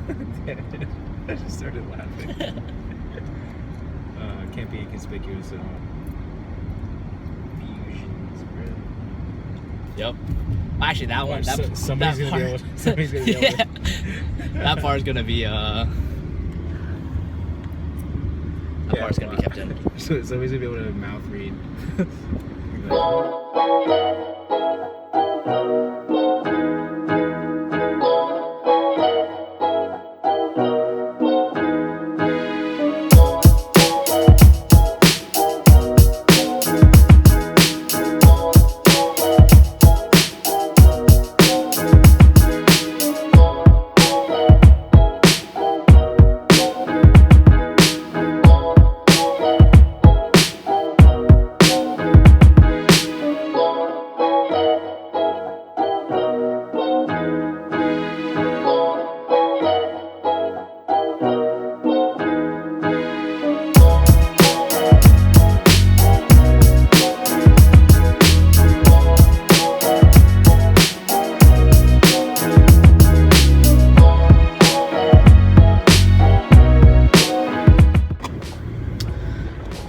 I just started laughing. Can't be inconspicuous at all. Fusion's real. Yep. Actually, that one. Somebody's gonna be able. Somebody's gonna be able. Yeah. That part's gonna be That part's gonna be kept in. So somebody's gonna be able to mouth read.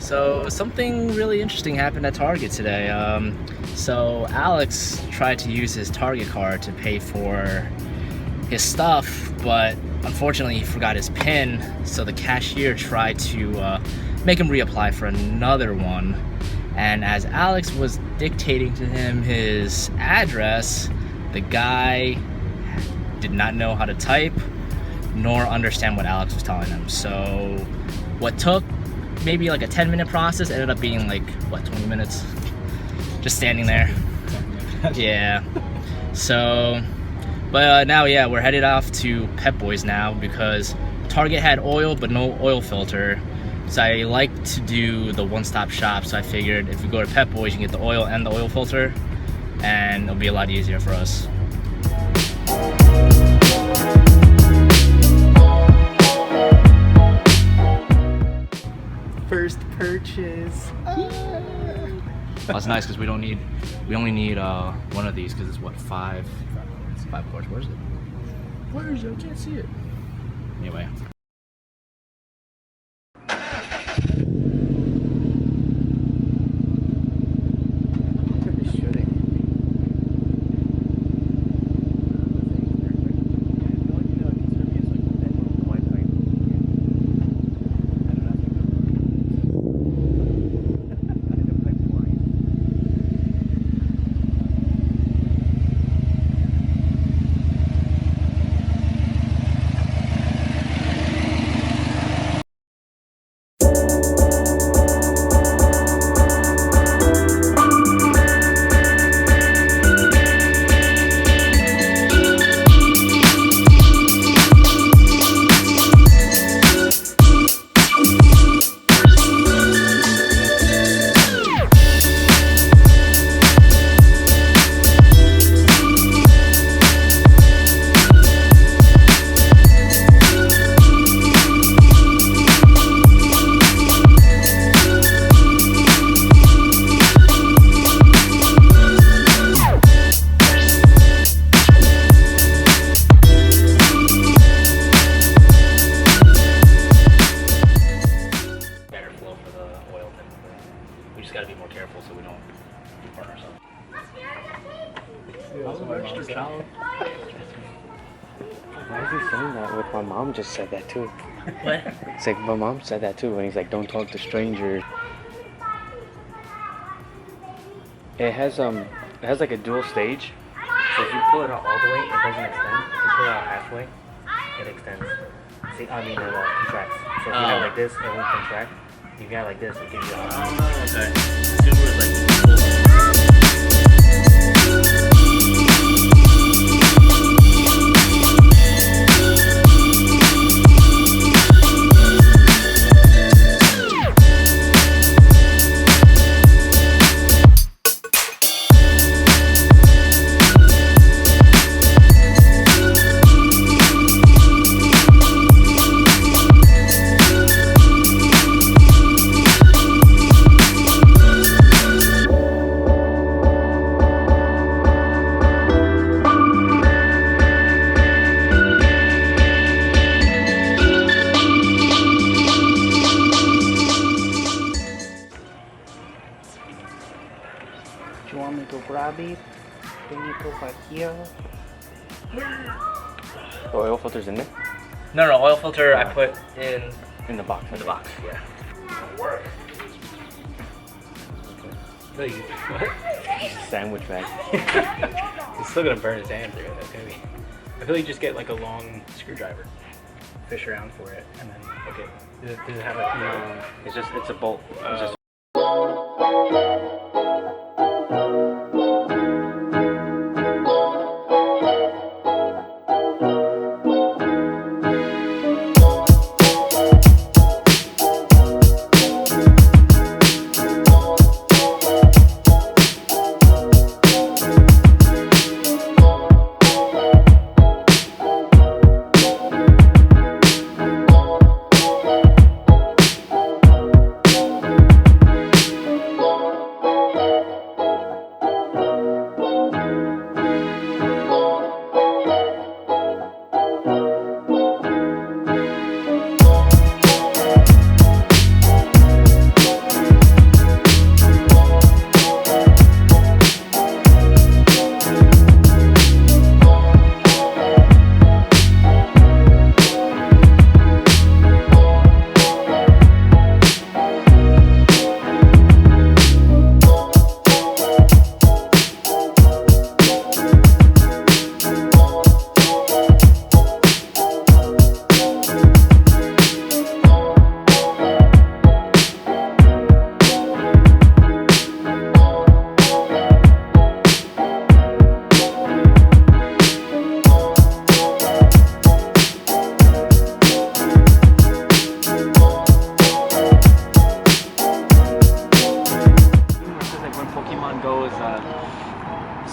So something really interesting happened at Target today. So Alex tried to use his Target card to pay for his stuff, but unfortunately he forgot his PIN, so the cashier tried to make him reapply for another one. And as Alex was dictating to him his address, the guy did not know how to type nor understand what Alex was telling him. So what took maybe like a 10-minute process ended up being like, what, 20 minutes? Just standing there. Yeah. So, but now, yeah, we're headed off to Pep Boys now because Target had oil but no oil filter. So I like to do the one-stop shop, so I figured if we go to Pep Boys, you can get the oil and the oil filter, and it'll be a lot easier for us. First purchase. That's nice because we only need one of these because it's what, five quarts. Where is it? Where is it? I can't see it. Anyway. We just got to be more careful so we don't burn ourselves. Why is he saying that? With my mom just said that too. What? It's like my mom said that too when he's like, don't talk to strangers. It has like a dual stage. So if you pull it out all the way, it doesn't extend. If you pull it out halfway, it extends. See, it contracts. So if you have like this, it won't contract. If you have like this, it gives you a Okay. Super is like Yeah. The oil filter's in there? No, oil filter I put in In the box. the box. Yeah. Sandwich bag. It's still gonna burn his hand through it. That's gonna be. I feel like you just get like a long screwdriver, fish around for it, and then hook it. Does it have a? No, it's a bolt. It's just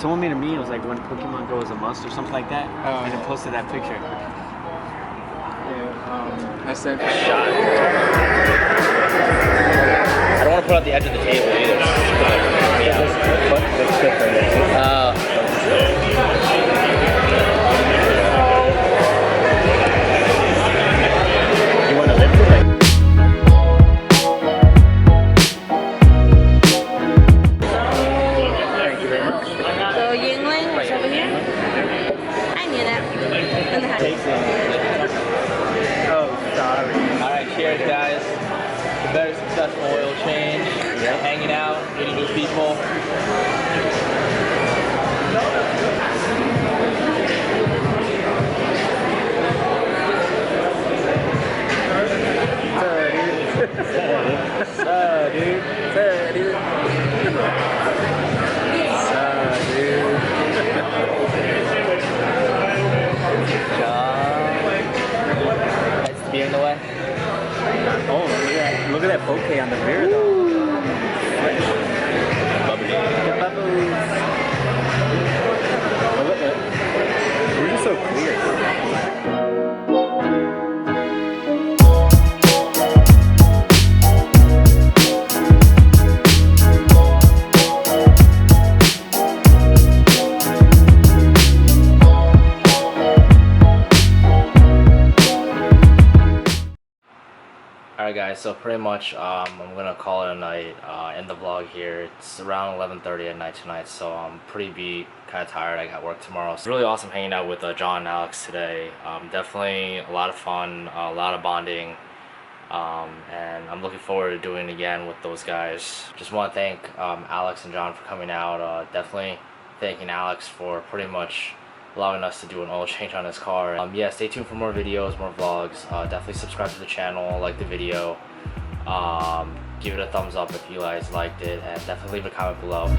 someone made a meme. It was like when Pokemon Go is a must or something like that. And it posted that picture. Yeah, I said. I don't want to put it on the edge of the table either. You want to lift it? Cheers, guys. A very successful oil change. Yeah. Hanging out, meeting new people. Beer in the way. Oh, look at that bouquet on the beer though. Bubbly. Bubbles. Oh, look at it. We're just so clear. Alright guys, so pretty much I'm gonna call it a night, end the vlog here. It's around 11:30 at night tonight, so I'm pretty beat, kind of tired. I got work tomorrow. So really awesome hanging out with John and Alex today. Definitely a lot of fun, a lot of bonding, and I'm looking forward to doing it again with those guys. Just want to thank Alex and John for coming out. Definitely thanking Alex for pretty much allowing us to do an oil change on his car. Yeah, stay tuned for more videos, more vlogs. Definitely subscribe to the channel, like the video, give it a thumbs up if you guys liked it, and definitely leave a comment below.